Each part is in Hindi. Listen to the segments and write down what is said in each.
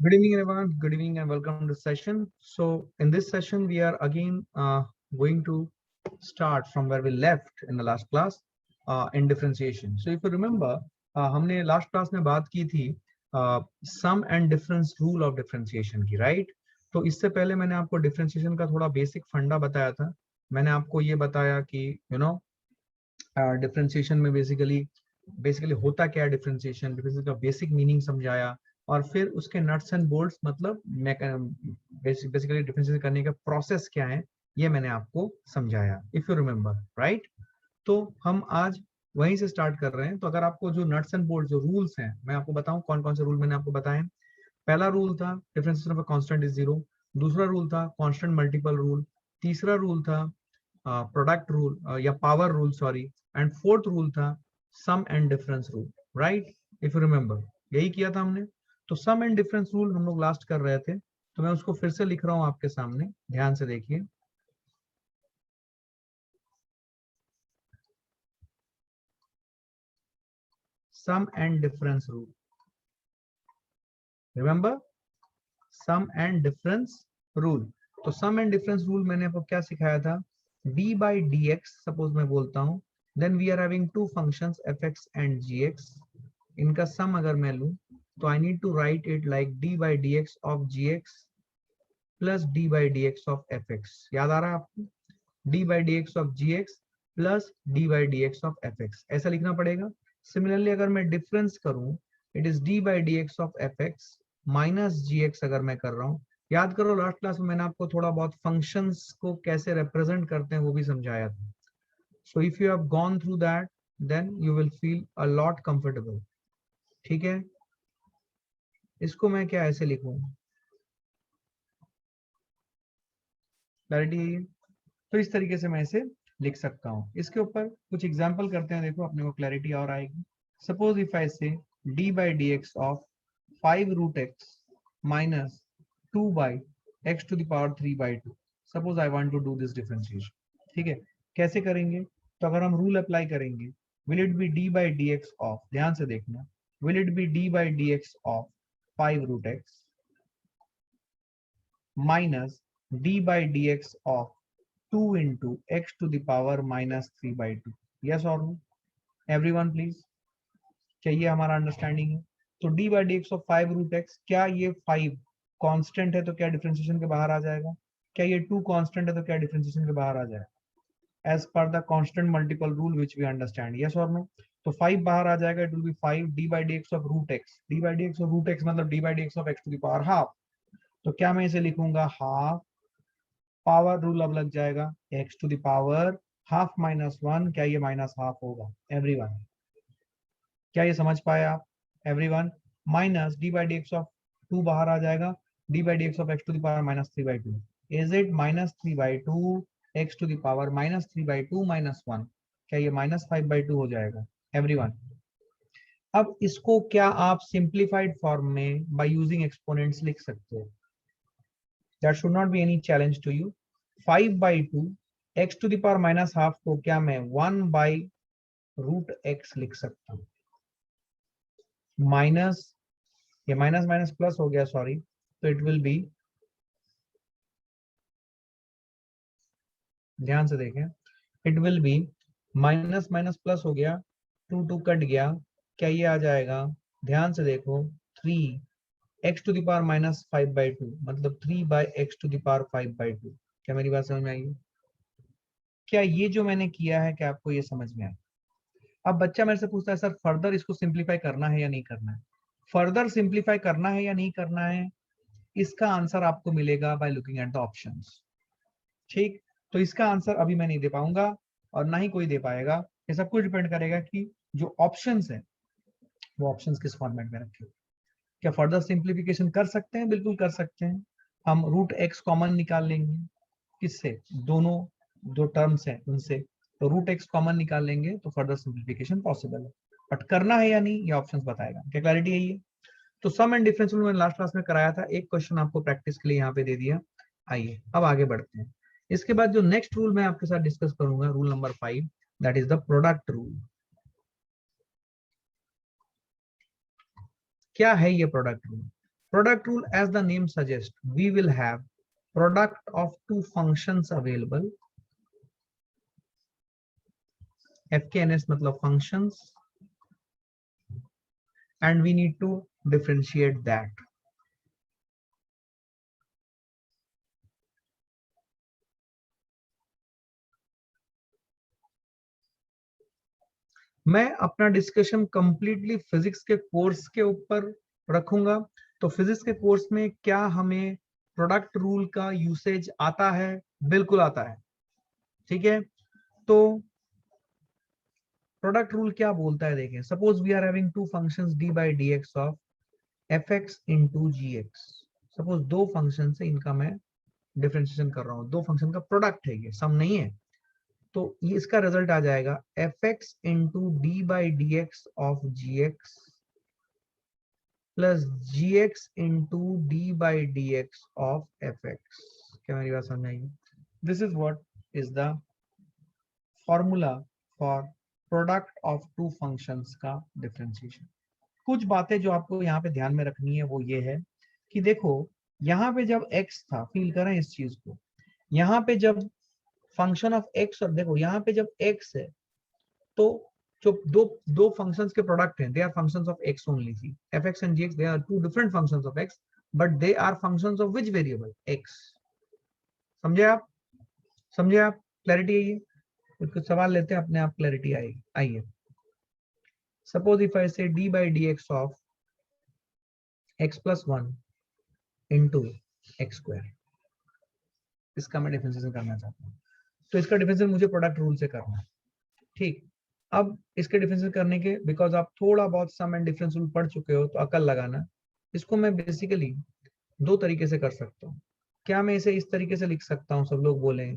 Good evening, everyone. Good evening and welcome to the session. So in this session, we are again going to start from where we left in the last class in differentiation. So if you remember, हमने last class में बात की थी sum and difference rule of differentiation की, right? तो इससे पहले मैंने आपको differentiation का थोड़ा basic फंडा बताया था. मैंने आपको ये बताया कि differentiation में basically होता क्या है differentiation का basic meaning समझाया और फिर उसके नट्स एंड बोल्ट्स मतलब बेसिकली डिफरेंशिएशन करने का प्रोसेस क्या है ये मैंने आपको समझाया इफ यू रिमेंबर राइट। तो हम आज वहीं से स्टार्ट कर रहे हैं। तो अगर आपको जो नट्स एंड बोल्ट्स जो रूल्स हैं मैं आपको बताऊं कौन कौन से रूल मैंने आपको बताए। पहला रूल था differentiation of a constant is zero. दूसरा रूल था कांस्टेंट मल्टीपल रूल। तीसरा रूल था प्रोडक्ट रूल या power rule sorry. And fourth rule था sum and difference rule right if you remember यही किया था हमने। तो सम एंड डिफरेंस रूल हम लोग लास्ट कर रहे थे तो मैं उसको फिर से लिख रहा हूं आपके सामने ध्यान से देखिए। Sum and difference rule remember sum and difference rule. तो सम एंड डिफरेंस रूल मैंने आपको क्या सिखाया था d by dx सपोज मैं बोलता हूं then we are having two functions fx and gx इनका सम अगर मैं लूं तो I need to write it like d by dx of gx plus d by dx of fx। याद आ रहा है आपको d by dx of gx plus d by dx of fx ऐसा लिखना पड़ेगा। सिमिलरली अगर मैं डिफरेंस करूं it is d by dx of fx minus gx अगर मैं कर रहा हूं। याद करो लास्ट क्लास में मैंने आपको थोड़ा बहुत फंक्शंस को कैसे रिप्रेजेंट करते हैं वो भी समझाया था। So if you have gone through that then you will feel a lot comfortable. ठीक है इसको मैं क्या ऐसे लिखूं क्लैरिटी है तो इस तरीके से मैं इसे लिख सकता हूँ। इसके ऊपर कुछ एग्जांपल करते हैं देखो अपने को क्लैरिटी और आएगी। सपोज इफ आई से d by dx of 5 root x minus 2 by x to the power 3 by 2। Suppose I want to do this differentiation. ठीक है कैसे करेंगे तो अगर हम रूल अप्लाई करेंगे will it be d by dx of ध्यान से देखना will it be d by dx of 5 root x minus d by dx of 2 into x to the power minus 3 by 2। yes or no everyone please चाहिए हमारा अंडरस्टैंडिंग है। तो d by dx of 5 root x क्या ये 5 कांस्टेंट है तो क्या डिफरेंशिएशन के बाहर आ जाएगा। क्या ये 2 कांस्टेंट है तो क्या डिफरेंशिएशन के बाहर आ जाएगा as per the constant multiple rule which we understand. Yes और नो तो 5 बाहर आ जाएगा it will be 5 d by dx of root x। d by dx of root x मतलब d by dx of x to the power half। तो क्या मैं इसे लिखूंगा हाफ पावर रूल अब लग जाएगा x to the power half minus 1। क्या ये माइनस हाफ होगा एवरीवन क्या ये समझ पाए आप everyone. Minus d by dx of 2 बाहर आ जाएगा d by dx of x to the power minus 3 by 2 is it minus 3 by 2 x to the power minus 3 by 2 minus 1। क्या ये माइनस 5 by 2 हो जाएगा एवरीवन। अब इसको क्या आप सिंप्लीफाइड फॉर्म में बाय यूजिंग एक्सपोनेंट्स लिख सकते हो। That should not be any challenge to you। 5 by 2 x to the power minus half को क्या मैं 1 by root x लिख सकता हूँ माइनस ये माइनस माइनस प्लस हो गया सॉरी तो इट विल बी ध्यान से देखें it will B minus minus plus हो गया 2 2 कट गया क्या ये आ जाएगा ध्यान से देखो 3 x to the power minus 5 by 2 मतलब 3 by x to the power 5 by 2। क्या मेरी बात समझ में आई। क्या ये जो मैंने किया है क्या आपको ये समझ में आया। अब बच्चा मेरे से पूछता है सर फर्दर इसको सिंप्लीफाई करना है या नहीं करना है। फर्दर सिंप्लीफाई करना है या नहीं करना है इसका आंसर आपको मिलेगा by looking at the options. ठीक तो इसका आंसर अभी मैं नहीं दे पाऊंगा और ना ही कोई दे पाएगा। ये सब कुछ डिपेंड करेगा कि जो ऑप्शंस है वो ऑप्शंस किस फॉर्मेट में रखे। क्या फर्दर सिंप्लीफिकेशन कर सकते हैं बिल्कुल कर सकते हैं। हम रूट एक्स कॉमन निकाल लेंगे किससे दोनों जो टर्म्स हैं उनसे तो रूट एक्स कॉमन निकाल लेंगे तो फर्दर सिंप्लीफिकेशन पॉसिबल है। बट करना है या नहीं ये ऑप्शंस बताएगा। क्या क्लैरिटी है ये। तो सम एंड डिफरेंस रूल मैंने लास्ट क्लास में कराया था एक क्वेश्चन आपको प्रैक्टिस के लिए यहाँ पे दे दिया। आइए अब आगे बढ़ते हैं। इसके बाद जो नेक्स्ट रूल मैं आपके साथ डिस्कस करूंगा rule number 5 that is the product rule. क्या है ये product rule. Product rule, as the name suggests, we will have product of two functions available. FKNS मतलब functions, and we need to differentiate that. मैं अपना डिस्कशन कंप्लीटली फिजिक्स के कोर्स के ऊपर रखूंगा। तो फिजिक्स के कोर्स में क्या हमें प्रोडक्ट रूल का यूसेज आता है? बिल्कुल आता है, ठीक है। तो प्रोडक्ट रूल क्या बोलता है देखें। Suppose we are having two functions d by d x of f x into g x. Suppose दो फंक्शन से इनका मैं डिफरेंशिएशन कर रहा हूँ, दो फंक्शन का प्रोडक्ट है, ये सम नहीं है। तो ये इसका रिजल्ट आ जाएगा f x into d by d x of g x plus g x into d by d x of f x. क्या मेरी बात समझ आएगी? This is what is the formula for product of two functions का डिफरेंशिएशन। कुछ बातें जो आपको यहाँ पे ध्यान में रखनी है वो ये है कि देखो, यहाँ पे जब x था, फील करें इस चीज को, यहाँ पे जब फंक्शन ऑफ x, और देखो यहाँ पे जब x है तो जो दो दो फंक्शंस के प्रोडक्ट हैं, they are functions of x only. See f x and g x, they are two different functions of x, but they are functions of which variable? x। समझे आप? समझे आप? क्लैरिटी है? ये कुछ सवाल लेते हैं, अपने आप क्लैरिटी आएगी। आइए, सपोज इफ आई से D by d x of x plus 1 into x square, इसका मैं डिफरेंशिएशन करना चाहता हूँ। तो इसका डिफरेंशिएशन मुझे प्रोडक्ट रूल से करना है, ठीक। अब इसके डिफरेंशिएशन करने के, बिकॉज आप थोड़ा बहुत सम एंड डिफरेंस रूल पढ़ चुके हो तो अकल लगाना। इसको मैं बेसिकली दो तरीके से कर सकता हूँ। क्या मैं इसे इस तरीके से लिख सकता हूँ? सब लोग बोले,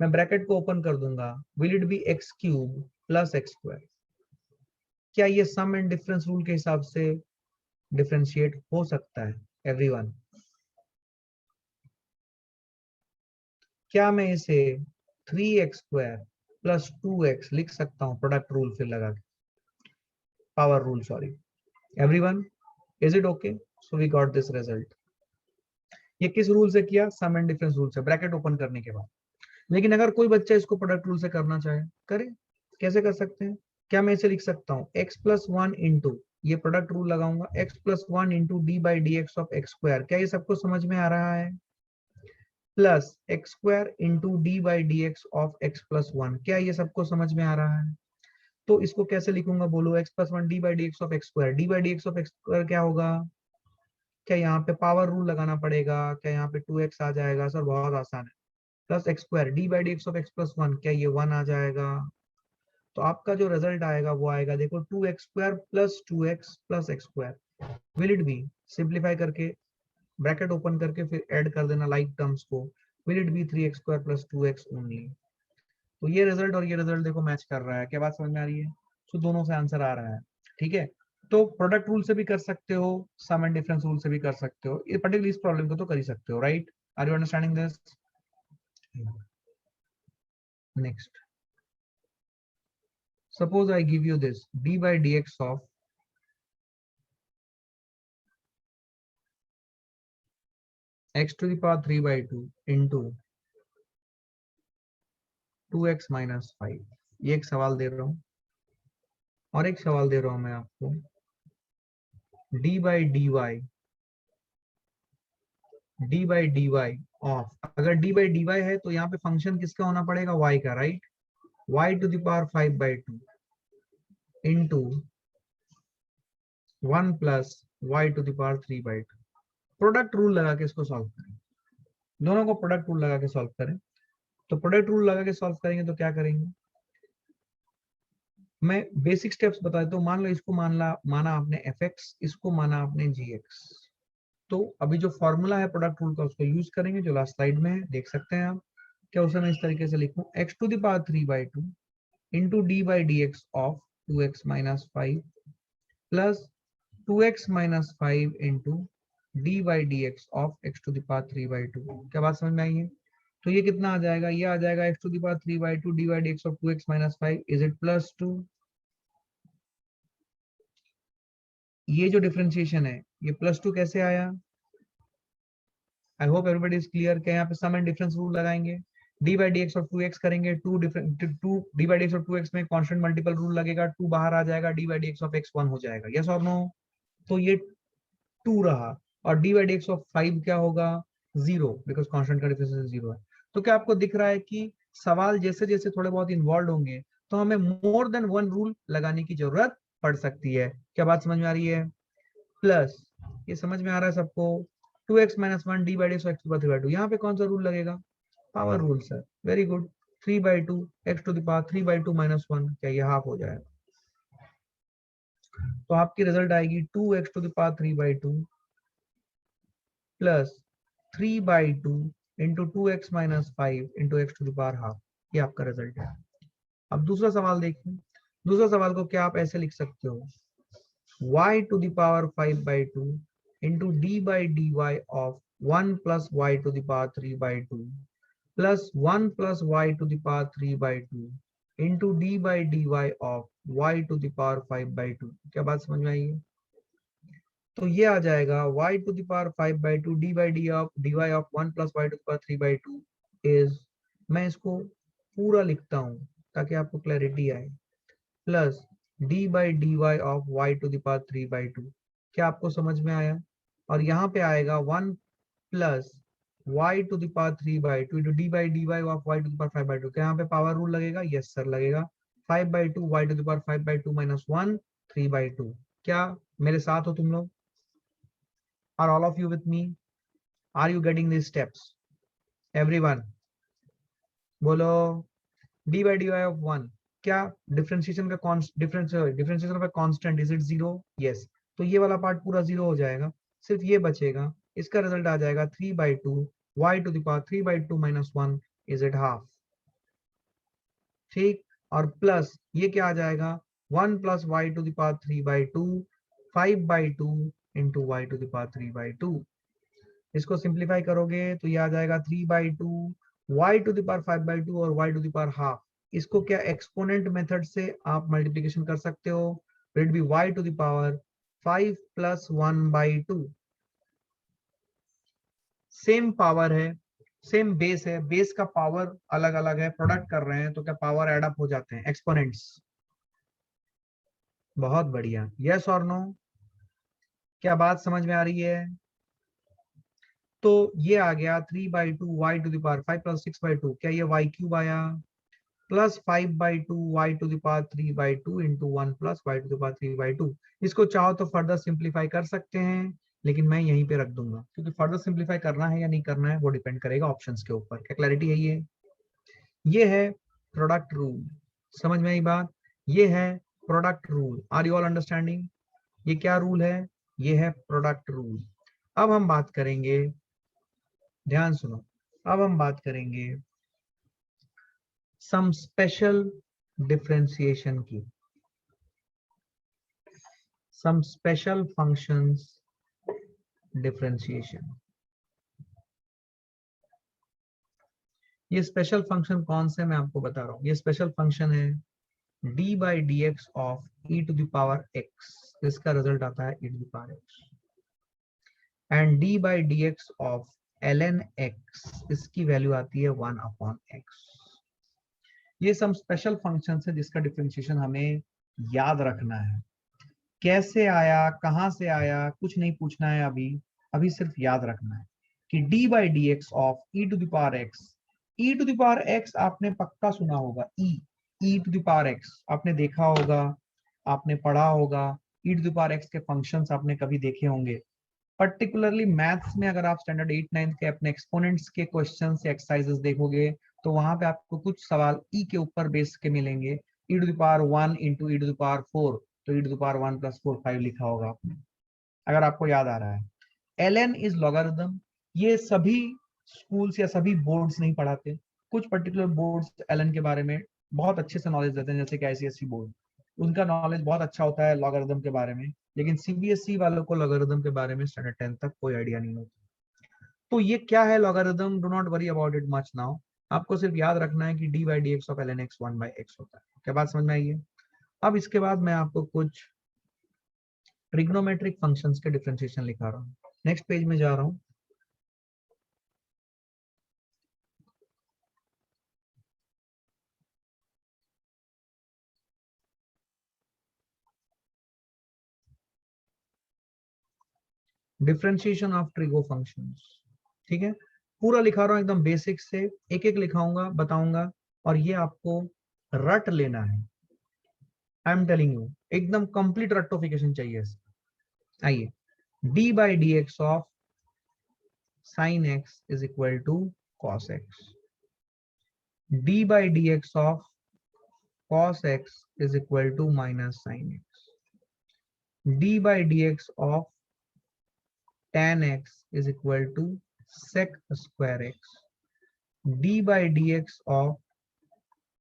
मैं ब्रैकेट को ओपन कर दूंगा, will it B x cube plus x square. क्या ये सम एंड डिफरेंस रूल के हिसाब से डिफरेंशिएट हो सकता है एवरीवन? क्या मैं इसे 3x स्क्वायर प्लस 2x लिख सकता हूँ प्रोडक्ट रूल फिर लगा के, power rule, sorry everyone, is it okay? So we got this result. ये किस रूल से किया? सम एंड डिफरेंस रूल से, ब्रैकेट ओपन करने के बाद। लेकिन अगर कोई बच्चा इसको प्रोडक्ट रूल से करना चाहे, करे। कैसे कर सकते हैं? क्या मैं इसे लिख सकता हूँ x प्लस 1 इंटू, ये प्रोडक्ट रूल लगाऊंगा, x plus 1 into d by d x of x square. क्या ये सबको समझ में आ रहा है? Plus x square into d by d x of x plus 1। क्या ये सबको समझ में आ रहा है? तो इसको कैसे लिखूंगा बोलो? X plus 1 D by d x of x square, D by d x of x square क्या होगा? क्या यहाँ पे पावर रूल लगाना पड़ेगा? क्या यहाँ पे 2x आ जाएगा? सर बहुत आसान है। Plus x square D by d x of x plus 1, क्या ये 1 आ जाएगा? तो आपका जो रिजल्ट आएगा वो आएगा, देखो 2x square plus 2x plus x square. Will it B, simplify करके ब्रैकेट ओपन करके फिर ऐड कर देना लाइक टर्म्स को, will it B 3x square plus 2x only. तो ये रिजल्ट और ये रिजल्ट देखो मैच कर रहा है। क्या बात समझ में आ रही है? तो दोनों से आंसर आ रहा है, ठीक है। तो प्रोडक्ट रूल से भी कर सकते हो, सम एंड डिफरेंस रूल से भी कर सकते हो, ये पर्टिकुलर इस प्रॉब्लम को तो कर ही सकते हो, right? Are you understanding this? Next, suppose I give you this d by d x of x to the power 3 by 2 into 2x minus 5। ये एक सवाल दे रहा हूं, और एक सवाल दे रहा हूं मैं आपको, d by d y, d by d y of, अगर डी बाई डी वाई है तो यहाँ पे फंक्शन किसका होना पड़ेगा? y का, right? y to the power 5 by 2 into 1 plus y to the power 3 by 2। Product rule लगा के इसको सॉल्व करें, दोनों को प्रोडक्ट रूल लगा के सॉल्व करें। तो प्रोडक्ट रूल लगा के सॉल्व करेंगे तो क्या करेंगे? मैं बेसिक स्टेप्स बता देता हूँ। मान लो इसको माना आपने fx, इसको माना आपने gx। तो अभी जो फॉर्मूला है प्रोडक्ट रूल का उसको यूज करेंगे, जो लास्ट स्लाइड में है, देख सकते हैं आप। क्या उसे मैं इस तरीके से लिखूं, x to the power 3 by 2 into d by d x of 2x minus 5 plus 2x minus 5 into d by d x of x to the power 3 by 2। क्या बात समझ में आई है? तो ये कितना आ जाएगा? ये आ जाएगा x to the power 3 by 2 d by d x of 2x minus 5, is it plus 2? ये जो डिफरेंशिएशन है ये प्लस 2 कैसे आया? I hope everybody is clear. क्या यहाँ पे सम एंड डिफरेंस रूल लगाएंगे, डी बाई डी एक्स और 2x करेंगे, to d by d x और 2x में कांस्टेंट मल्टीपल रूल लगेगा, 2 बाहर आ जाएगा, D by d x of x 1 हो जाएगा, यस और नो। तो ये 2 रहा, और D by d x of 5 क्या होगा, 0, बिकॉज कांस्टेंट का डिफरेंस 0 है। तो क्या आपको दिख रहा है कि सवाल जैसे जैसे थोड़े बहुत इन्वॉल्व होंगे तो हमें मोर देन वन रूल लगाने की जरूरत पड़ सकती है। क्या बात समझ में आ रही है? प्लस ये समझ में आ रहा है सबको, 2x minus one d by d x x to the 2, यहाँ पे कौन सा रूल लगेगा, power rule sir, very good. 3/2 x to the power 3/2 minus 1, क्या ये हाफ हो जाएगा? तो आपकी रिजल्ट आएगी 2x to the power 3/2 plus 3/2 into 2x minus 5 into x to the power half, ये आपका रिजल्ट है। अब दूसरा सवाल देखिए, दूसरा सवाल को क्या आप ऐसे लिख सकते हो, y to the power 5/2 into d by dy of 1 plus y to the power 3/2 plus 1 plus y to the power 3/2 into d by dy of y to the power 5/2। क्या बात समझ में आई है? तो ये आ जाएगा y to the power 5/2 d by dy of 1 plus y to the power 3/2 is, मैं इसको पूरा लिखता हूं ताकि आपको क्लैरिटी आए, plus d by dy of y to the power 3/2। क्या आपको समझ में आया? और यहाँ पे आएगा 1 plus y to the power 3/2 into d by dy of y to the power 5/2। क्या यहाँ पे पावर रूल लगेगा? यस सर लगेगा। 5/2 y to the power 5/2 minus 1 3/2। क्या मेरे साथ हो तुम लोग? Are all of you with me? Are you getting these steps? Everyone बोलो। d by dy of 1, क्या डिफरेंशिएशन का डिफरेंशिएशन का कांस्टेंट, इज इट 0? यस। तो ये वाला पार्ट पूरा 0 हो जाएगा, सिर्फ ये बचेगा, इसका रिजल्ट आ जाएगा 3/2 y to the power 3/2 minus 1, is it half? ठीक, और प्लस ये क्या आ जाएगा, 1 plus y to the power 3/2 5/2 into y to the power 3/2। इसको सिंप्लीफाई करोगे तो ये आ जाएगा 3/2 y to the power 5/2 और y to the power half. इसको क्या एक्सपोनेंट मेथड से आप मल्टीप्लिकेशन कर सकते हो, it be y to the power 5 plus 1/2। Same power है, सेम बेस है, बेस का पावर अलग अलग है, प्रोडक्ट कर रहे हैं तो क्या पावर एड अप हो जाते हैं, एक्सपोनेंट्स। बहुत बढ़िया, यस और नो? क्या बात समझ में आ रही है? तो ये आ गया 3/2 y to the power 5 plus 6/2, क्या ये y क्यूब आया, plus 5/2 y to the power 3/2 into 1 plus y to the power 3/2। इसको चाहो तो फर्दर सिंप्लीफाई कर सकते हैं, लेकिन मैं यहीं पे रख दूंगा, क्योंकि फर्दर सिंप्लीफाई करना है या नहीं करना है वो डिपेंड करेगा ऑप्शंस के ऊपर। क्या क्लैरिटी है? ये है प्रोडक्ट रूल, समझ में आई बात? ये है product rule, are you all understanding? ये क्या रूल है? ये है प्रोडक्ट रूल। अब हम बात करेंगे, ध्यान सुनो, अब हम बात करेंगे सम स्पेशल डिफरेंशिएशन की, सम स्पेशल फंक्शंस डिफरेंशिएशन। ये स्पेशल फंक्शन कौन से मैं आपको बता रहा हूं, ये स्पेशल फंक्शन है d by dx of e to the power x, इसका रिजल्ट आता है e to the power x, and d by dx of ln x, इसकी वैल्यू आती है 1/x। ये सम स्पेशल फंक्शन है जिसका डिफरेंशिएशन हमें याद रखना है। कैसे आया, कहां से आया, कुछ नहीं पूछना है अभी, अभी सिर्फ याद रखना है कि d by dx of e to the power x, e to the power x आपने पक्का सुना होगा, e to the power x आपने देखा होगा, आपने पढ़ा होगा, e to the power x के फंक्शंस आपने कभी देखे होंगे। पर्टिकुलरली मैथ्स में अगर आप स्टैंडर्ड 8 9 के अपने एक्सपोनेंट्स के क्वेश्चन से एक्सरसाइजेस देखोगे तो वहां पे आपको कुछ सवाल ई के ऊपर बेस के मिलेंगे, e to the power 1 into e to the power 4, तो e to the power 1 plus 4 5 लिखा होगा आपने, अगर आपको याद आ रहा है। ln इज लॉगरिथम, ये सभी स्कूल्स या सभी बोर्ड्स नहीं पढ़ाते, कुछ पर्टिकुलर बोर्ड्स ln के बारे में बहुत अच्छे से नॉलेज देते हैं, जैसे कि ICSE बोर्ड, उनका नॉलेज बहुत अच्छा होता है लॉगरिथम के बारे में, लेकिन CBSE वालों को लॉगरिथम के बारे में स्टैंडर्ड 10 तक कोई आइडिया नहीं होता। तो ये क्या है logarithm, do not worry about it much now, आपको सिर्फ याद रखना है कि d by dx of ln x 1/x होता है। क्या बात समझ में आई है? अब इसके बाद मैं आपको कुछ ट्रिग्नोमेट्रिक फंक्शंस के डिफरेंशिएशन लिखा रहा हूँ, नेक्स्ट पेज में जा रहा हूँ। Differentiation of trigo functions. ठीक है, पूरा लिखा रहा हूं एकदम बेसिक से, एक एक लिखाऊंगा बताऊंगा, और ये आपको रट लेना है। आई एम टेलिंग यू, एकदम कंप्लीट रट्टोफिकेशन चाहिए। आइए, d by d x of sine x is equal to cos x, d by d x of cos x is equal to minus sin x, d by dx of tan x is equal to sec square x, d by dx of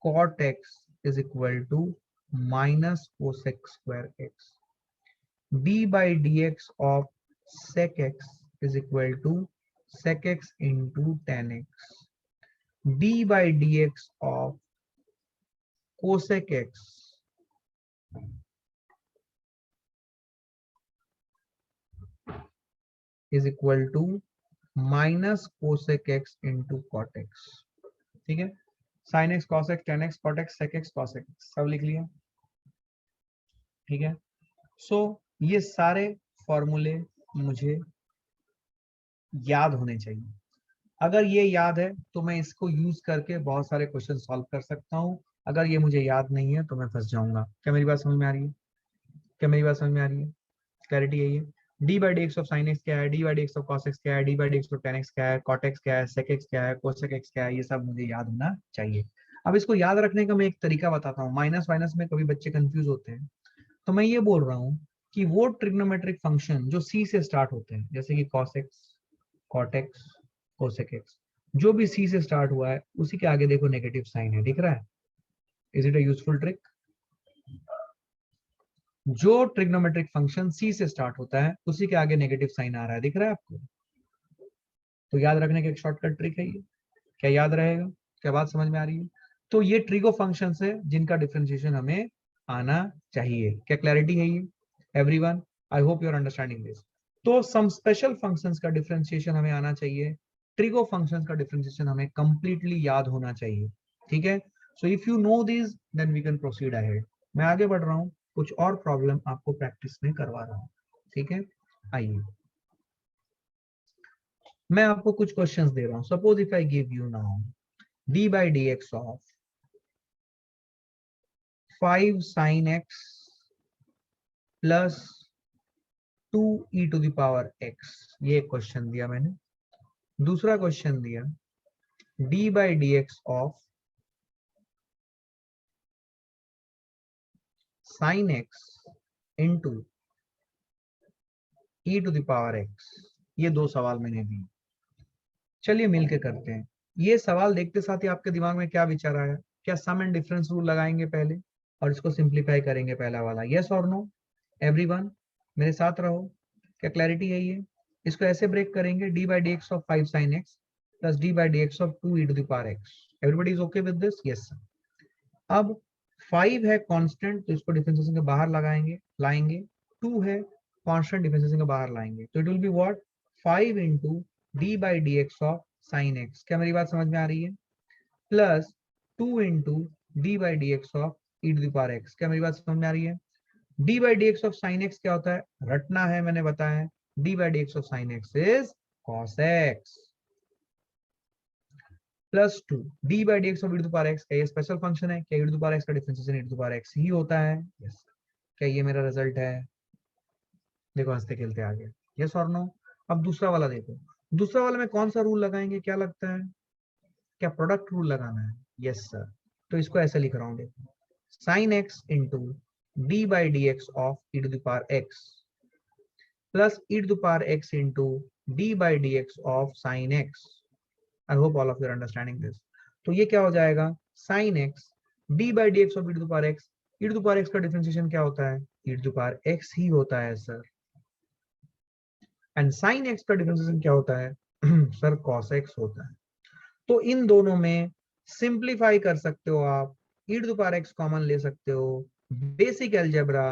cot x is equal to minus cosec square x, d by dx of sec x is equal to sec x into tan x, d by dx of cosec x is equal to minus cosec x into cot x. ठीक है, sine x cos x tan x cot x sec x cos x सब लिख लिया। ठीक है, सो ये सारे फॉर्मूले मुझे याद होने चाहिए। अगर ये याद है तो मैं इसको यूज करके बहुत सारे क्वेश्चन सॉल्व कर सकता हूँ। अगर ये मुझे याद नहीं है तो मैं फंस जाऊंगा। क्या मेरी बात समझ में आ रही है? क्या मेरी बात समझ में आ रही है? क्लैरिटी यही है। D by d x of sine x क्या है, d by d x of cos x क्या है, d by d x of tan x क्या है, कॉट एक्स क्या है, सेक एक्स क्या है, कोसेक एक्स क्या है, ये सब मुझे याद होना चाहिए। अब इसको याद रखने का मैं एक तरीका बताता हूँ। माइनस माइनस में कभी बच्चे कंफ्यूज होते हैं, तो मैं ये बोल रहा हूँ कि वो ट्रिग्नोमेट्रिक फंक्शन जो सी से स्टार्ट होते हैं, जैसे कि cos x, cot x, cosec x, जो भी सी से स्टार्ट हुआ है उसी के आगे देखो नेगेटिव साइन है, दिख रहा है? Is it a useful trick? जो ट्रिग्नोमेट्रिक फंक्शन सी से स्टार्ट होता है उसी के आगे नेगेटिव साइन आ रहा है, दिख रहा है आपको? तो याद रखने का एक शॉर्टकट ट्रिक है ये। क्या याद रहेगा? क्या बात समझ में आ रही है? तो ये ट्रिगो फंक्शन है जिनका डिफरेंशिएशन हमें आना चाहिए। क्या क्लैरिटी है ये everyone? I hope you are understanding this. तो सम स्पेशल फंक्शंस का डिफरेंशिएशन हमें आना चाहिए, ट्रिगो फंक्शंस का डिफरेंशिएशन हमें कंप्लीटली याद होना चाहिए। ठीक है, so if you know this then we can proceed ahead. मैं आगे बढ़ रहा हूँ, कुछ और प्रॉब्लम आपको प्रैक्टिस में करवा रहा हूँ। ठीक है, आइए मैं आपको कुछ क्वेश्चंस दे रहा हूं। Suppose if I give you now d by d x of 5 sin x plus 2 e to the power x, ये क्वेश्चन दिया मैंने। दूसरा क्वेश्चन दिया d by d x of sine x into e to the power x, ये दो सवाल मैंने दिए। चलिए मिलके करते हैं। ये सवाल देखते साथ ही आपके दिमाग में क्या विचार आया? क्या सम एंड डिफरेंस रूल लगाएंगे पहले और इसको सिंप्लीफाई करेंगे पहला वाला? यस और नो एवरीवन, मेरे साथ रहो। क्या क्लैरिटी है ये? इसको ऐसे ब्रेक करेंगे, d by d x of 5 sin x plus d by d x of 2 e to the power x। Everybody is okay with this? Yes. अब 5 है कांस्टेंट, तो इसको डिफरेंशिएशन के बाहर लगाएंगे लाएंगे। 2 है कांस्टेंट, डिफरेंशिएशन के बाहर लाएंगे, तो it will be what 5 into d by d x of sine x. क्या मेरी बात समझ में आ रही है? Plus 2 into d by d x of e to the power x. क्या मेरी बात समझ में आ रही है? D by d x of sine x क्या होता है? रटना है, मैंने बताया है। D by d x of sine x is cos x plus 2 d by d x of e to the power x. क्या ये स्पेशल फंक्शन है? क्या e to the power x का differentiation e to the power x ही होता है? यस। क्या ये मेरा रिजल्ट है? देखो हंसते खेलते आ गए। यस और नो? अब दूसरा वाला देखो। दूसरा वाला में कौन सा रूल लगाएंगे, क्या लगता है? क्या प्रोडक्ट रूल लगाना है? Yes sir. तो इसको ऐसे लिख रहा हूं, देखो sine x into d by d x of e to the power x plus e to the power x into d by d x of sine x. I hope all of you are understanding this. तो ये क्या हो जाएगा? Sine x d by d x of e to the power x. E to the power x का डिफरेंशिएशन क्या होता है? ई टू द पावर एक्स ही होता है सर। एंड साइन एक्स का डिफरेंशिएशन क्या होता है? सर कॉस एक्स होता है। तो इन दोनों में सिंप्लीफाई कर सकते हो आप, e to the power x common ले सकते हो। बेसिक एलजेब्रा,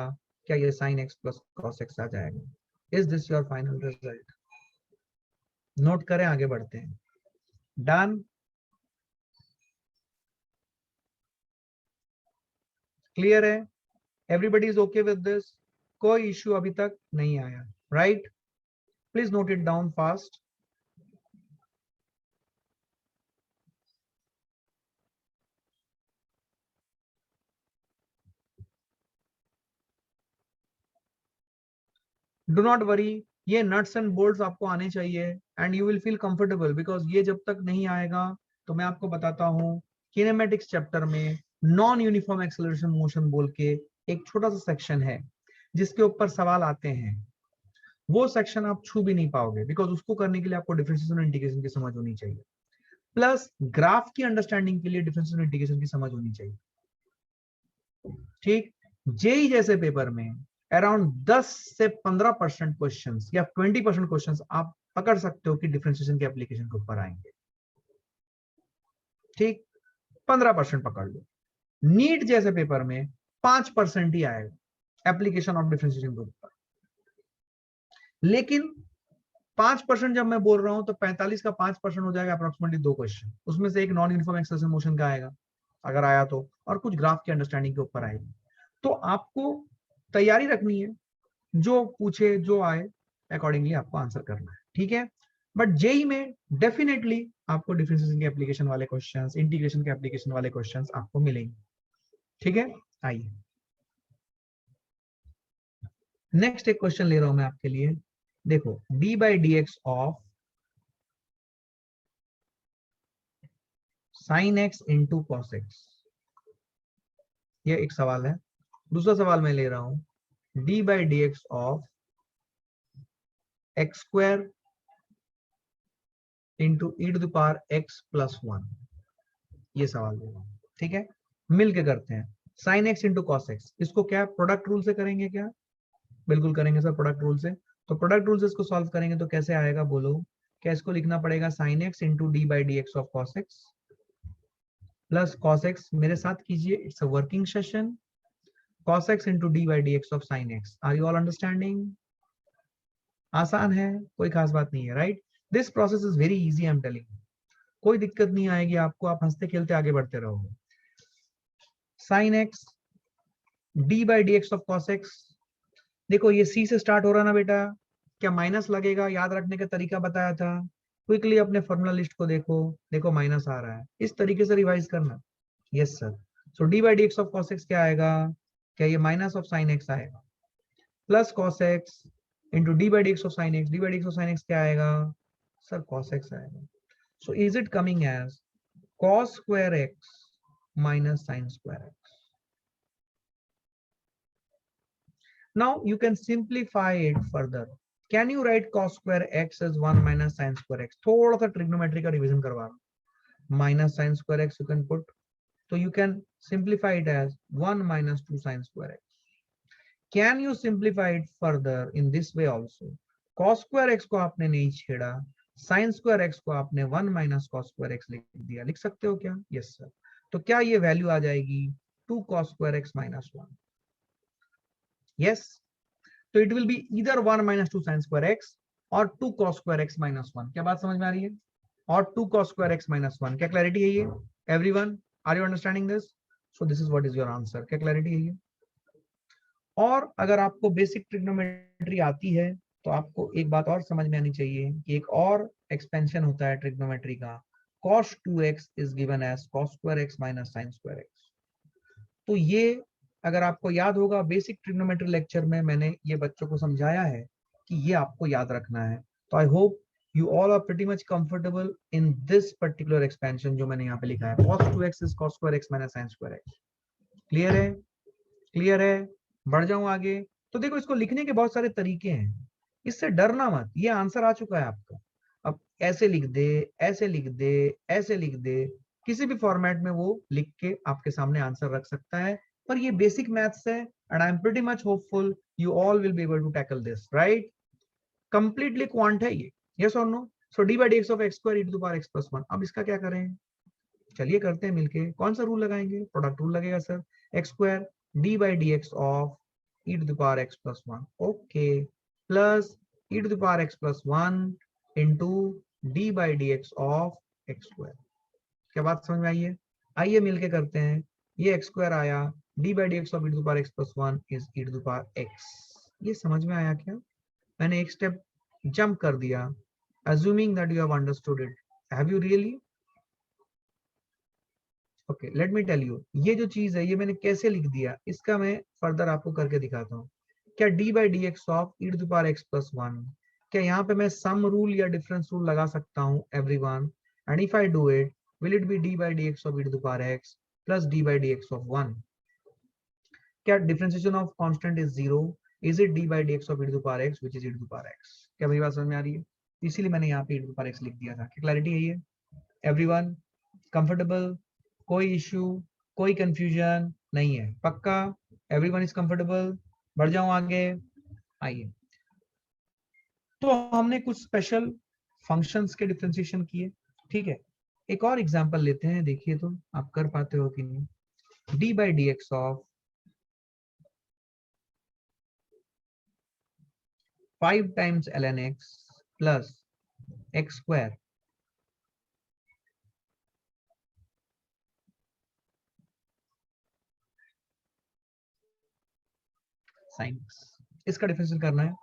क्या ये sine x plus cos x आ जाएगा? Is this your final result? Note करें, आगे बढ़ते हैं। डन? क्लियर है? Everybody is okay with this? कोई इश्यू अभी तक नहीं आया, right? Please note it down fast. Do not worry, ये नट्स एंड बोल्ट्स आपको आने चाहिए and you will feel comfortable, because ये जब तक नहीं आएगा तो मैं आपको बताता हूँ किनेमेटिक्स चैप्टर में नॉन यूनिफॉर्म एक्सेलरेशन मोशन बोल के एक छोटा सा सेक्शन है जिसके ऊपर सवाल आते हैं। वो सेक्शन आप छू भी नहीं पाओगे, बिकॉज उसको करने के लिए आपको डिफरेंशिएशन और इंटीग्रेशन की समझ होनी चाहिए, प्लस ग्राफ की अंडरस्टैंडिंग के लिए डिफरेंशिएशन और इंटीग्रेशन की समझ होनी चाहिए। ठीक, जेई जैसे पेपर में अराउंड 10 से 15% क्वेश्चंस या 20% क्वेश्चंस आप पकड़ सकते हो कि डिफरेंशिएशन के एप्लीकेशन के ऊपर आएंगे। ठीक, 15% पकड़ लो। नीट जैसे पेपर में 5% ही आएगा एप्लीकेशन ऑफ डिफरेंशिएशन के ऊपर। लेकिन 5% जब मैं बोल रहा हूं तो 45 का 5% हो जाएगा अप्रोक्सीमेटली 2 क्वेश्चन, उसमें से एक नॉन यूनिफॉर्म एक्सेलरेशन मोशन का आएगा अगर आया तो, और कुछ ग्राफ की अंडरस्टैंडिंग के ऊपर आएगा। तो आपको तैयारी रखनी है, जो पूछे जो आए अकॉर्डिंगली आपको आंसर करना है। ठीक है, बट जेई में डेफिनेटली आपको डिफरेंशिएशन के एप्लीकेशन वाले क्वेश्चंस, इंटीग्रेशन के एप्लीकेशन वाले क्वेश्चंस आपको मिलेंगे। ठीक है, आइए नेक्स्ट एक क्वेश्चन ले रहा हूं मैं आपके लिए। देखो, D by d x of sine x into cos x, ये एक सवाल है। दूसरा सवाल मैं ले रहा हूं d by d x of x square into e to the power x plus 1, ये सवाल ले रहा हूं। ठीक है, मिल के करते हैं। Sign x into cos x, इसको क्या प्रोडक्ट रूल से करेंगे क्या? बिल्कुल करेंगे सर, प्रोडक्ट रूल से। तो प्रोडक्ट रूल से इसको सॉल्व करेंगे तो कैसे आएगा बोलो? क्या इसको लिखना पड़ेगा sign x into d by d x of cos x plus cos x, मेरे साथ कीजिए, it's a working session, cos x into d by dx of sin x. Are you all understanding? आसान है, कोई खास बात नहीं है, right? This process is very easy, I am telling you, कोई दिक्कत नहीं आएगी आपको, आप हंसते खेलते आगे बढ़ते रहोगे। sin x d by dx of cos x, देखो ये c से स्टार्ट हो रहा ना बेटा, क्या माइनस लगेगा? याद रखने का तरीका बताया था, क्विकली अपने फॉर्मूला लिस्ट को देखो, देखो माइनस आ रहा है, इस तरीके से रिवाइज करना। Yes sir, so d by dx of cos x क्या आएगा? क्या ये माइनस ऑफ sin x आएगा, plus cos x into d by d x of sine x, d by d x of sine x क्या आएगा सर? cos x आएगा। So is it coming as cos square x minus sin square x? Now you can simplify it further. Can you write cos square x as 1 minus sin square x? थोड़ा सा ट्रिग्नोमेट्री का रिवीजन करवा रहा हूं। Minus sin square x you can put, तो you can simplify it as 1 minus 2 sin square x. Can you simplify it further in this way also? Cos square x को आपने नहीं छेड़ा, sin square x को आपने 1 minus cos square x लिख दिया, लिख सकते हो क्या? यस सर, तो क्या ये वैल्यू आ जाएगी 2 cos square x minus 1? Yes, तो it will be either 1 minus 2 sin square x और 2 cos square x minus 1। क्या बात समझ में आ रही है? और 2 cos square x minus 1, क्या क्लैरिटी है ये? Everyone, are you understanding this? So this is what is your answer. क्या क्लैरिटी है ये? और अगर आपको बेसिक ट्रिग्नोमेट्री आती है तो आपको एक बात और समझ में आनी चाहिए कि एक और एक्सपेंशन होता है ट्रिग्नोमेट्री का, cos 2x is given as cos square x minus sin square x। तो ये अगर आपको याद होगा बेसिक ट्रिग्नोमेट्री लेक्चर में मैंने ये बच्चों को समझाया है कि ये आपको याद रखना है। तो I hope you all are pretty much comfortable in this particular expansion जो मैंने यहाँ पे लिखा है, cos 2x is cos square x minus sin square x। Clear है? क्लियर है? बढ़ जाऊं आगे? तो देखो, इसको लिखने के बहुत सारे तरीके हैं, इससे डरना मत, ये आंसर आ चुका है आपका। अब ऐसे लिख दे, ऐसे लिख दे, ऐसे लिख दे, किसी भी फॉर्मेट में वो लिख के आपके सामने आंसर रख सकता है। पर ये बेसिक मैथ्स है and I am pretty much hopeful you all will be able to tackle this, right? Completely quant है ये, यस और no? So d by d x of x square e to the power x plus 1, अब इसका क्या करें? चलिए करते हैं मिलके। कौन सा रूल लगाएंगे? प्रोडक्ट रूल लगेगा sir. X square D by d x of e to the power x plus 1, okay, plus e to the power x plus 1 into d by dx of x square। क्या बात समझ में आई है? आइए मिलके करते हैं। ये x square आया, d by dx of e to the power x plus 1 is e to the power x। ये समझ में आया क्या? मैंने एक स्टेप जंप कर दिया, assuming that you have understood it. Have you really? Okay, let me tell you, ये जो चीज है ये मैंने कैसे लिख दिया, इसका मैं फर्दर आपको करके दिखाता हूँ. क्या d by dx of e to the power x plus 1, क्या यहाँ पे मैं सम रूल या डिफरेंस रूल लगा सकता हूँ everyone? And if I do it, will it be d by dx of e to the power x plus d by dx of 1? क्या differentiation of constant is 0? Is it d by dx of e to the power x which is e to the power x? क्या मेरी बात समझ में आ रही है? इसीलिए मैंने यहाँ पे e to the power x लिख दिया था. क्या क्लैरिटी है ये? Everyone comfortable? कोई इश्यू, कोई कंफ्यूजन नहीं है? पक्का एवरीवन इज कंफर्टेबल? बढ़ जाऊं आगे? आइए. तो हमने कुछ स्पेशल फंक्शंस के डिफरेंशिएशन किए. ठीक है, एक और एग्जांपल लेते हैं, देखिए तो आप कर पाते हो कि नहीं. d by dx of 5 times ln x plus x square sin x, इसका डिफरेंशिएशन करना है.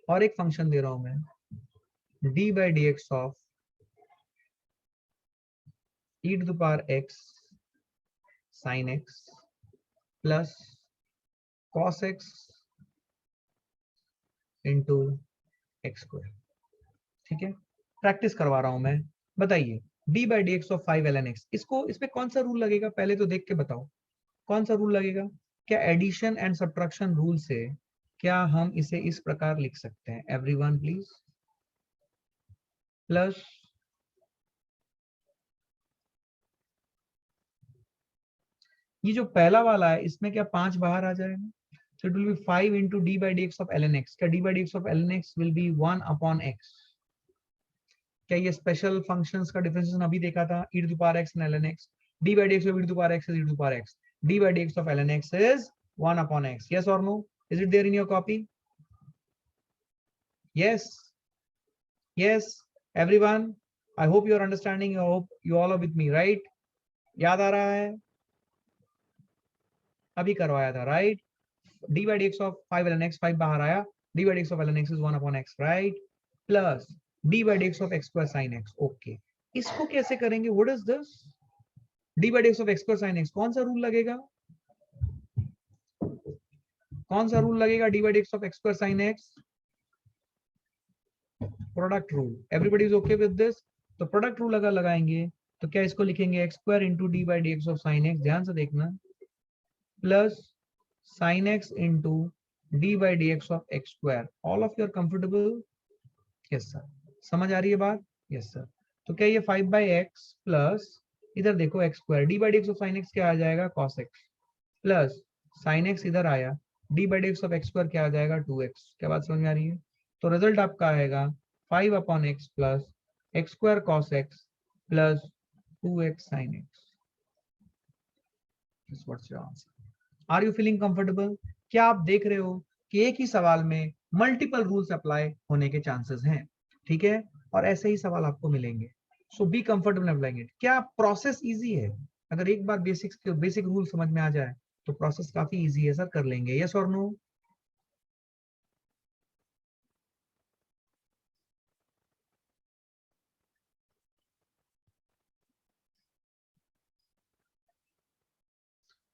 और एक फंक्शन दे रहा हूं मैं, d by dx of e to the power x sin x plus cos x into x square. ठीक है, प्रैक्टिस करवा रहा हूं मैं. बताइए d by dx of 5 ln x, इसको इसमें कौन सा रूल लगेगा पहले तो देख के बताओ. कौन सा रूल लगेगा? क्या एडिशन एंड सब्ट्रैक्शन रूल से क्या हम इसे इस प्रकार लिख सकते हैं? Everyone please. प्लस ये जो पहला वाला है इसमें क्या 5 बाहर आ जाएगा, so it will be 5 into d by dx of ln x. क्या d by dx of ln x will be 1 upon x? क्या ये स्पेशल फंक्शंस का डिफरेंशिएशन अभी देखा था, e to the power x and ln x. d by dx of e to the power x is e to the power x. d by dx of ln x is 1 upon x. Yes or no? Is it there in your copy? Yes. Yes. Everyone, I hope you are understanding. I hope you all are with me, right? याद आ रहा है? अभी करवाया था, right? d by dx of 5 ln x, 5 बाहर आया, d by dx of ln x is 1 upon x, right? Plus d by dx of x square sin x. Okay, इसको कैसे करेंगे? What is this? d by dx of x square sin x, कौन सा रूल लगेगा? कौन सा रूल लगेगा d by dx of x square sin x? Product rule. Everybody is okay with this? तो प्रोडक्ट रूल अगर लगाएंगे तो क्या इसको लिखेंगे x square into d by dx of sin x, ध्यान से देखना, plus sin x into d by dx of x square. All of you are comfortable? Yes sir. समझ आ रही है बात? Yes sir. तो क्या ये 5 by x प्लस इधर देखो x square, d by dx of sin x क्या आ जाएगा? cos x plus sin x इधर आया, d by dx of x square क्या आ जाएगा? 2x. क्या बात समझ में आ रही है? तो रिजल्ट आपका आएगा 5 upon x plus x square cos x plus 2x sin x. What's your answer? Are you feeling comfortable? क्या आप देख रहे हो कि एक ही सवाल में मल्टीपल रूल्स अप्लाई होने के चांसेस हैं? ठीक है, और ऐसे ही सवाल आपको मिलेंगे. सो बी कंफर्टेबल अप्लाइंग इट. क्या प्रोसेस इजी है? अगर एक बार बेसिक रूल समझ में आ जाए तो प्रोसेस काफी इजी है सर, कर लेंगे. यस और नो?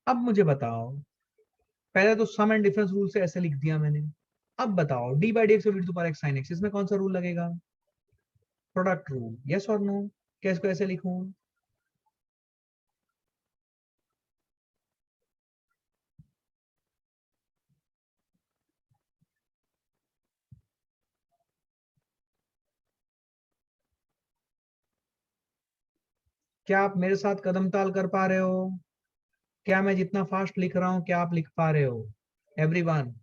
अब मुझे बताओ, पहले तो सम एंड डिफरेंस रूल से ऐसे लिख दिया मैंने. अब बताओ d by d x to power x sine x, इसमें कौन सा रूल लगेगा? Product rule. यस और नो? क्या इसको ऐसे लिखूं? क्या आप मेरे साथ कदम ताल कर पा रहे हो? क्या मैं जितना फास्ट लिख रहा हूं क्या आप लिख पा रहे हो? Everyone,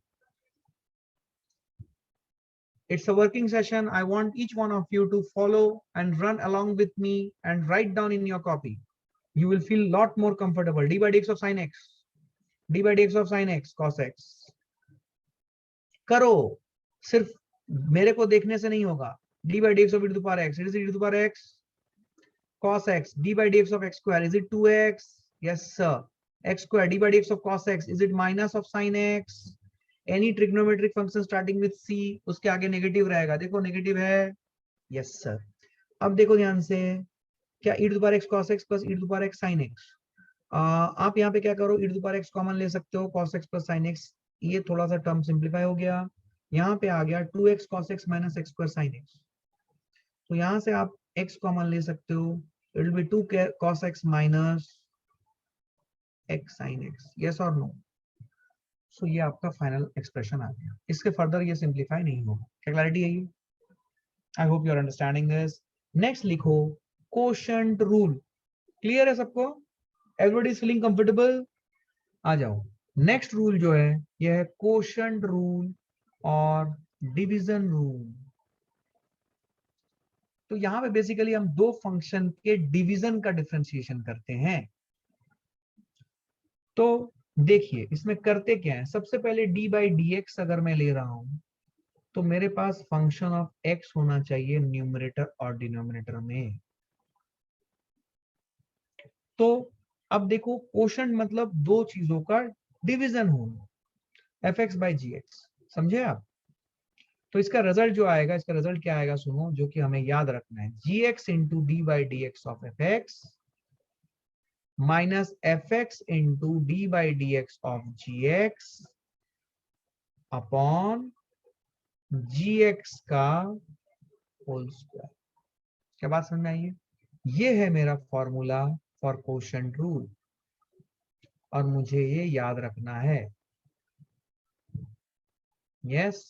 it's a working session. I want each one of you to follow and run along with me and write down in your copy. You will feel lot more comfortable. d by dx of sin x, d by dx of sin x cos x. करो, सिर्फ मेरे को देखने से नहीं होगा. d by dx of e to the power x, it is e to the power x cos x. d by dx of x square, is it 2x? Yes sir. X square, d by dx of cos x, is it minus of sin x? Any trigonometric function starting with c, उसके आगे नेगेटिव रहेगा, देखो नेगेटिव है, यस सर। अब देखो ध्यान से, क्या e to the power x cos x plus e to the power x sin x, आप यहाँ पे क्या करो, e to the power x common ले सकते हो, cos x plus sin x, ये थोड़ा सा टर्म सिंप्लीफाई हो गया, यहाँ पे आ गया 2x cos x minus x square sin x, तो यहाँ से आप x कॉमन ले सकते हो, it will B 2 cos x minus x sin x, yes और नो। सो ये आपका फाइनल एक्सप्रेशन आ गया, इसके फर्दर ये सिंप्लीफाई नहीं होगा, क्या क्लैरिटी है ये? I hope you are understanding this. Next लिखो कोशेंट रूल, क्लियर है सबको? Everybody is feeling comfortable? आ जाओ, नेक्स्ट रूल जो है ये है कोशेंट रूल और डिवीजन रूल। तो यहां पे बेसिकली हम दो फंक्शन के डिवीजन का डिफरेंशिएशन करते हैं। तो देखिए इसमें करते क्या है, सबसे पहले डी बाई डी एक्स अगर मैं ले रहा हूं तो मेरे पास फंक्शन ऑफ एक्स होना चाहिए न्यूमरेटर और डिनोमिनेटर में। तो अब देखो कोशेंट मतलब दो चीजों का डिवीजन होना, f x by g x, समझे आप? तो इसका रिजल्ट जो आएगा, इसका रिजल्ट क्या आएगा सुनो, जो कि हमें याद रखना है, g x into d by d x of f x minus f x into d by d x of g x upon g x का होल स्क्वायर। क्या बात समझ में आई है? ये है मेरा फॉर्मूला फॉर कोशेंट रूल और मुझे ये याद रखना है। Yes,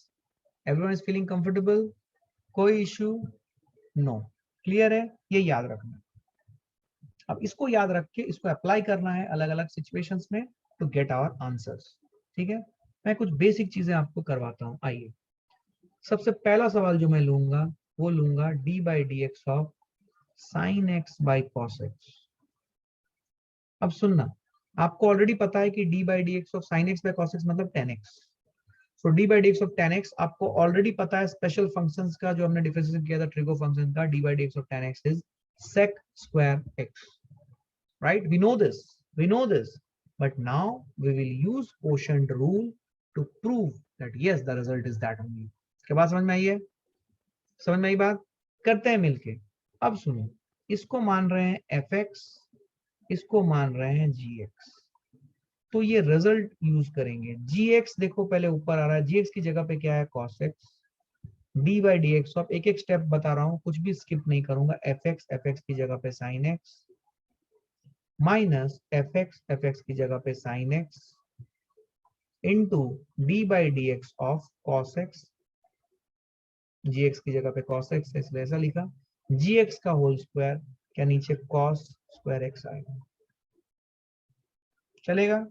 everyone is feeling comfortable? कोई इश्यू? नो, क्लियर है? ये याद रखना। अब इसको याद रख के इसको अप्लाई करना है अलग अलग सिचुएशंस में टू गेट आवर आंसर्स, ठीक है? मैं कुछ बेसिक चीजें आपको करवाता हूं, आइए। सबसे पहला सवाल जो मैं लूंगा वो लूंगा d by d x of sine x by cos x. अब सुनना, आपको ऑलरेडी पता है कि d by d x of sine x by cos x मतलब tan x. So d by d x of tan x आपको ऑलरेडी पता है, स्पेशल फंक्शंस का जो हमने डिफरेंशिएशन किया था ट्रिगो फंक्शन का, D by d x of tan x is sec square x, right? We know this, but now we will use quotient rule to prove that yes, the result is that only. क्या बात समझ में आई है? समझ में आई बात? करते हैं मिलके। अब सुनो, इसको मान रहे हैं fx, इसको मान रहे हैं gx, तो ये रिजल्ट यूज करेंगे। gx देखो पहले ऊपर आ रहा है, gx की जगह पे क्या है, cos x, D by d x of, एक एक स्टेप बता रहा हूं, कुछ भी स्किप नहीं करूंगा, एफ एक्स की जगह पे sine x minus f x की जगह पे sine x into d by d x of cos x, g x की जगह पे कॉस एक्स, इसलिए ऐसा लिखा, जी एक्स का होल स्क्वायर, क्या नीचे कॉस स्क्वायर एक्स आएगा। चलेगा?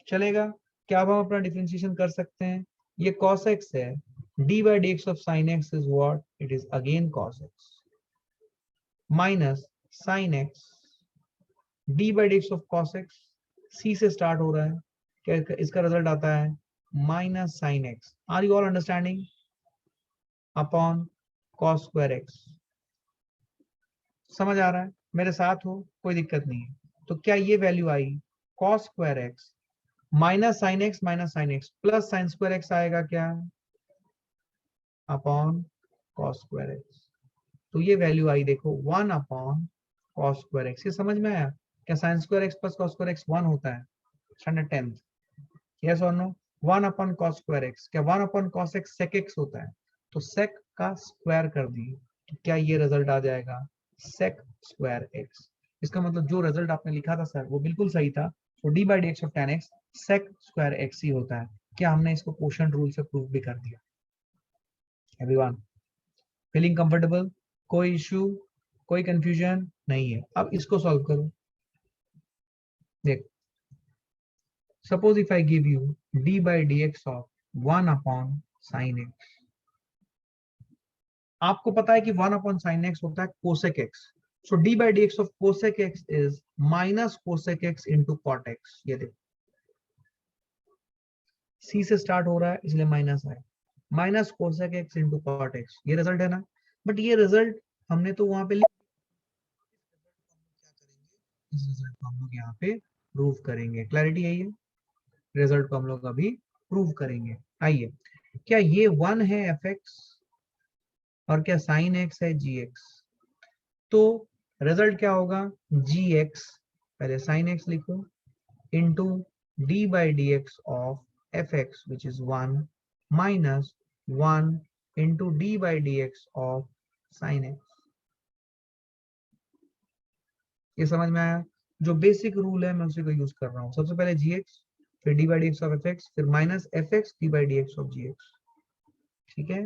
चलेगा? क्या अब हम अपना डिफरेंशिएशन कर सकते हैं? ये कॉस एक्स है, d by d x of sine x is what, it is again cos x minus sine x, d by d x of cos x, c से स्टार्ट हो रहा है, क्या इसका रिजल्ट आता है minus sine x, are you all understanding, upon cos square x. समझ आ रहा है? मेरे साथ हो, कोई दिक्कत नहीं है। तो क्या ये वैल्यू आई cos square x minus sine x plus sine square x आएगा क्या, अपॉन कॉस स्क्वायर एक्स। तो ये वैल्यू आई देखो 1 अपॉन कॉस स्क्वायर एक्स। ये समझ में आया? क्या sine square x plus cos square x 1 होता है स्टैंडर्ड 10th? यस और no? 1 upon cos square x, क्या 1 upon cos x sec x होता है? तो सेक का स्क्वायर कर दिए, तो क्या ये रिजल्ट आ जाएगा सेक स्क्वायर एक्स। इसका मतलब जो रिजल्ट आपने लिखा था सर वो बिल्कुल सही था। तो d by d x of tan x sec square x ही होता है। क्या हमने इसको कोशेंट रूल से प्रूव भी कर दिया? Everyone feeling comfortable? कोई इश्यू, कोई कंफ्यूजन नहीं है? अब इसको सॉल्व करो। देखो, suppose if I give you d by dx of 1 upon sin x, आपको पता है कि 1 upon sin x होता है cosec x, so d by dx of cosec x is minus cosec x into cot x। ये देखो c से स्टार्ट हो रहा है इसलिए माइनस है, minus cosec x into cot x, ये रिजल्ट है ना? बट ये रिजल्ट हमने तो वहां पे इस रिजल्ट को हम लोग यहाँ पे प्रूव करेंगे। क्लैरिटी है? ये रिजल्ट को हम लोग अभी प्रूव करेंगे। आइए, क्या ये 1 है एफ एक्स और क्या साइन एक्स है जी एक्स? तो रिजल्ट क्या होगा, जी एक्स, पहले साइन एक्स लिखो, into d by d x of f x which is 1 minus 1 into d by d x of sine x. ये समझ में आया? जो बेसिक रूल है मैं उसी को यूज कर रहा हूँ। सबसे पहले जी एक्स, फिर d by d x of f x, फिर minus f x d by d x of g x, ठीक है,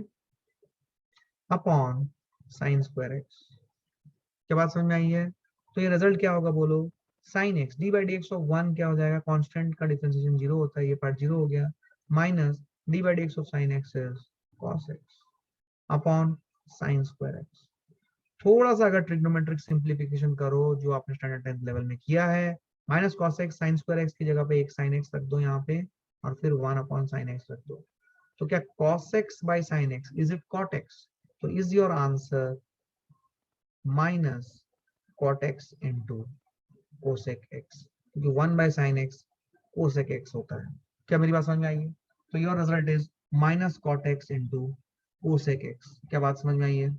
अपॉन साइन स्क्वायर एक्स। क्या बात समझ में आई है? तो ये रिजल्ट क्या होगा बोलो, sign x d by d x of 1 क्या हो जाएगा, कांस्टेंट का डिफरेंशिएशन 0 होता है, ये पार्ट 0 हो गया, minus D by d x of sine x is cos x upon sine square x. थोड़ा सा अगर ट्रिग्नोमेट्रिक सिंप्लीफिकेशन करो जो आपने स्टैंडर्ड 10th लेवल में किया है, minus cos x sign square x की जगह पे एक साइन एक्स रख दो यहाँ पे, और फिर 1 अपॉन साइन एक्स रख दो। तो क्या cos x by sin x is it cot x? तो is your answer minus cot x into cosec x, क्योंकि 1 by sin x cosec x होता है। क्या मेरी बात समझ में आई है? तो your result is minus cot x into cosec x। क्या बात समझ में आई है?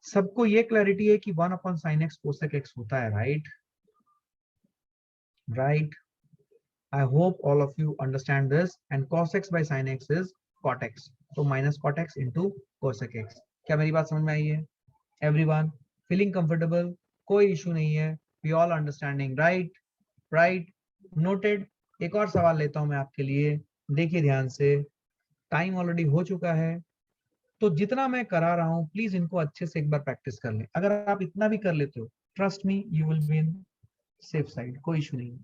सबको ये क्लैरिटी है कि 1 upon sine x cosec x होता है, right? Right, I hope all of you understand this, and cos x by sin x is cot x, तो minus cot x into cosec x। क्या मेरी बात समझ में आई है? Everyone feeling comfortable? कोई इशू नहीं है, we all understanding, right? Right, noted। एक और सवाल लेता हूं मैं आपके लिए, देखिए ध्यान से, टाइम ऑलरेडी हो चुका है, तो जितना मैं करा रहा हूं प्लीज इनको अच्छे से एक बार प्रैक्टिस कर लें। अगर आप इतना भी कर लेते हो, trust me you will be in safe side, कोई इशू नहीं।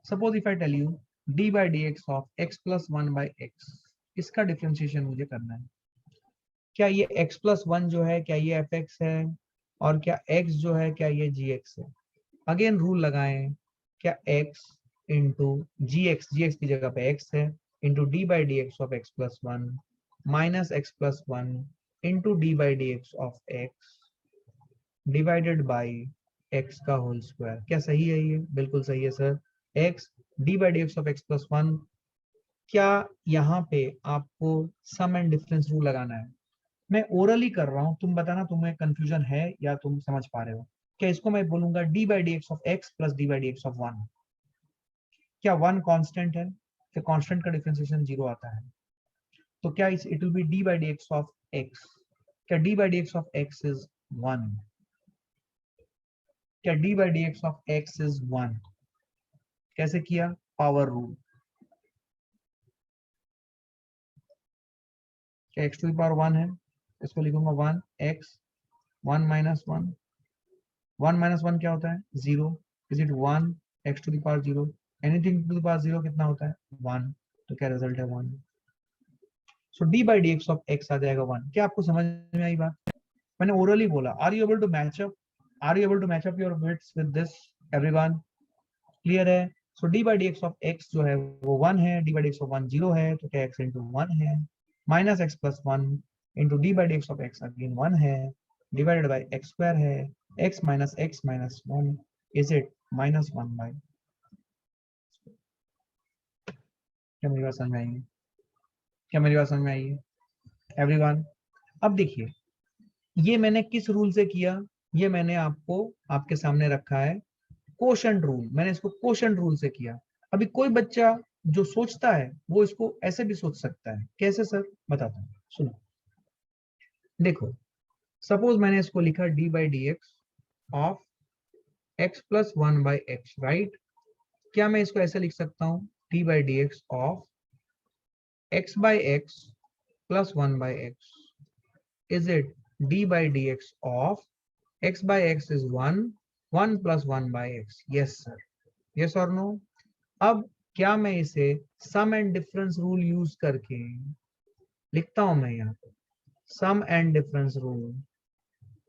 Suppose if I tell you d by d x of x plus 1 by x, इसका डिफ्रेंशिएशन मुझे करना है। क्या ये x प्लस 1 जो है क्या ये एफ एक्स है, और क्या x जो है क्या ये जी एक्स है? अगेन रूल लगाएं, क्या x इंटू जी एक्स की जगह पे x है, into d by d x of x plus 1 minus x plus 1 into d by d x of x divided by x का होल स्क्वायर। क्या सही है ये? बिल्कुल सही है sir. x D by d x of x plus 1। क्या यहाँ पे आपको सम एंड डिफरेंस रूल लगाना है? मैं ओरली कर रहा हूँ, तुम बताना तुम्हें कंफ्यूजन है या तुम समझ पा रहे हो। क्या इसको मैं बोलूंगा D by d x of x plus d by d x of 1? क्या 1 कांस्टेंट है? क्या कांस्टेंट का डिफरेंशिएशन 0 आता है? तो क्या it will be d by d x of x? क्या d by d x of x is 1? क्या d by d x of x is 1? कैसे किया? Power rule. क्या एक्स टू द पावर 1 है? इसको लिखूंगा 1 एक्स 1 माइनस 1। 1 माइनस 1 क्या होता है? 0। Is it 1 x to the power 0? Anything to the power 0 कितना होता है? 1। तो क्या रिजल्ट है? 1। So d by d x of x आ जाएगा 1। क्या आपको समझ में आई बात? मैंने ओरली बोला। Are you able to match up? Are you able to match up your bits with this? Everyone clear है? So d by d x of x जो है वो 1 है, d by d x of 1 0 है, तो क्या एक्स इंटू 1 है, minus x plus 1 into d by d x of x again 1 है, डिवाइडेड बाई एक्स स्क्वायर है, x minus 1 is it minus 1 by. क्या मेरी बात समझ में आई है? क्या मेरी बात समझ में आई है एवरीवन? अब देखिए, ये मैंने किस रूल से किया? ये मैंने आपको आपके सामने रखा है कोशेंट रूल। मैंने इसको कोशेंट रूल से किया। अभी कोई बच्चा जो सोचता है वो इसको ऐसे भी सोच सकता है। कैसे सर? बताता हूँ, सुनो। देखो, सपोज मैंने इसको लिखा D by d x of x plus 1 by x, right? क्या मैं इसको ऐसे लिख सकता हूँ, D by d x of x by x plus 1 by x? Is it D by d x of x by x is 1, 1 plus 1 by x? Yes sir, yes or no? अब क्या मैं इसे sum and difference rule use करके लिखता हूं? मैं यहाँ पे sum and difference rule,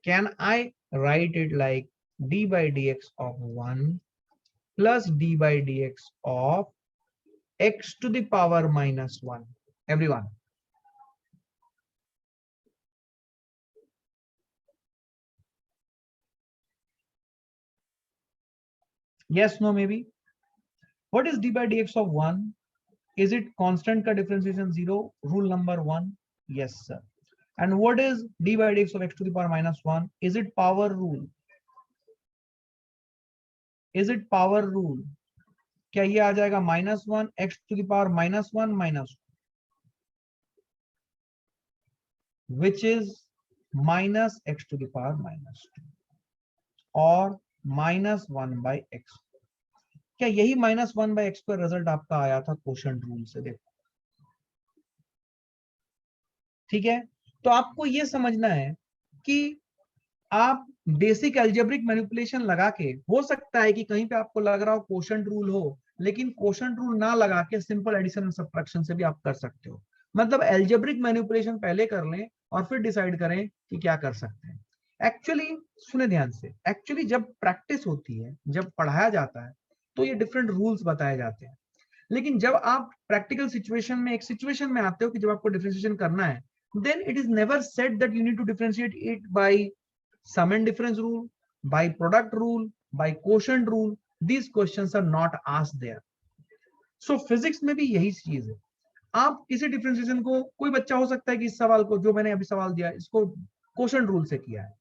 can I write it like d by dx of 1 plus d by dx of x to the power minus 1? Everyone, yes, no, maybe. What is d by dx of 1? Is it constant का differentiation 0? Rule number 1. Yes sir. And what is d by dx of x to the power minus 1? Is it power rule? Is it power rule? क्या ये आ जाएगा -1 x to the power -1 minus 1, which is minus x to the power -2 और -1 by x. क्या यही -1 by x का रिजल्ट आपका आया था कोशेंट रूल से? देखो ठीक है, तो आपको ये समझना है कि आप बेसिक अलजेब्रिक मैनिपुलेशन लगा के, हो सकता है कि कहीं पे आपको लग रहा हो कोशेंट रूल हो, लेकिन कोशेंट रूल ना लगा के सिंपल एडिशन एंड सब्ट्रैक्शन से भी आप कर सकते हो। मतलब अलजेब्रिक मैनिपुलेशन पहले कर लें और फिर डिसाइड करें कि क्या कर सकते हैं। एक्चुअली सुने ध्यान से, एक्चुअली जब प्रैक्टिस होती है, जब पढ़ाया जाता है, तो ये डिफरेंट रूल्स बताए जाते हैं। लेकिन जब आप प्रैक्टिकल सिचुएशन में, एक सिचुएशन में आते हो कि जब आपको डिफरेंशिएशन करना है, then it is never said that you need to differentiate it by sum and difference rule, by product rule, by quotient rule. These questions are not asked there. So physics में भी यही चीज है। आप किसी डिफरेंशिएशन को, कोई बच्चा हो सकता है कि इस सवाल को, जो मैंने अभी सवाल दिया, इसको क्वोशंट रूल से किया है,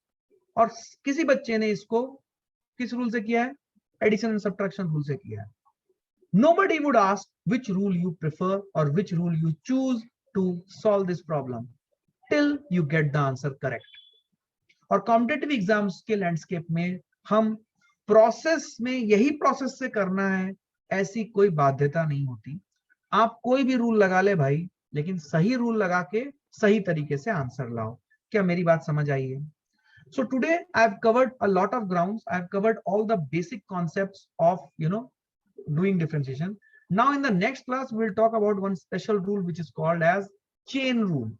और किसी बच्चे ने इसको किस रूल से किया है? एडिशन एंड सब्ट्रैक्शन रूल से किया है। Nobody would ask which rule you prefer or which rule you choose to solve this problem till you get the answer correct. और कॉम्पिटेटिव एग्जाम्स के लैंडस्केप में हम प्रोसेस में यही प्रोसेस से करना है, ऐसी कोई बाध्यता नहीं होती। आप कोई भी रूल लगा ले भाई, लेकिन सही रूल लगा के सही तरीके से आंसर लाओ। क्या मेरी बात समझ आई है? So today I have covered a lot of grounds. I have covered all the basic concepts of doing differentiation. Now in the next class we'll talk about one special rule which is called as chain rule,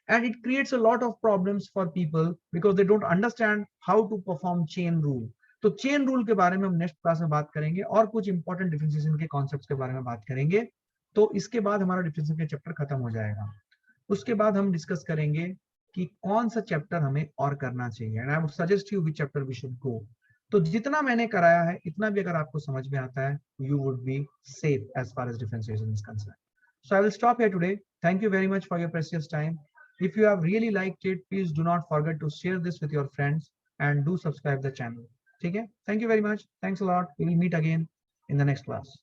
and it creates a lot of problems for people because they don't understand how to perform chain rule. तो चेन रूल के बारे में हम नेक्स्ट क्लास में बात करेंगे और कुछ इंपॉर्टेंट डिफरेंशिएशन के कॉन्सेप्ट्स के बारे में बात करेंगे। तो इसके बाद हमारा डिफरेंशिएशन का चैप्टर खत्म हो जाएगा। उसके बाद हम डिस्कस करेंगे कि कौन सा चैप्टर हमें और करना चाहिए, and I would suggest you which chapter we should go. तो जितना मैंने कराया है, इतना भी अगर आपको समझ में आता है, you would be safe as far as differentiation is concerned. So I will stop here today. Thank you very much for your precious time. If you have really liked it, please do not forget to share this with your friends and do subscribe the channel. Okay? Thank you very much. Thanks a lot. We will meet again in the next class.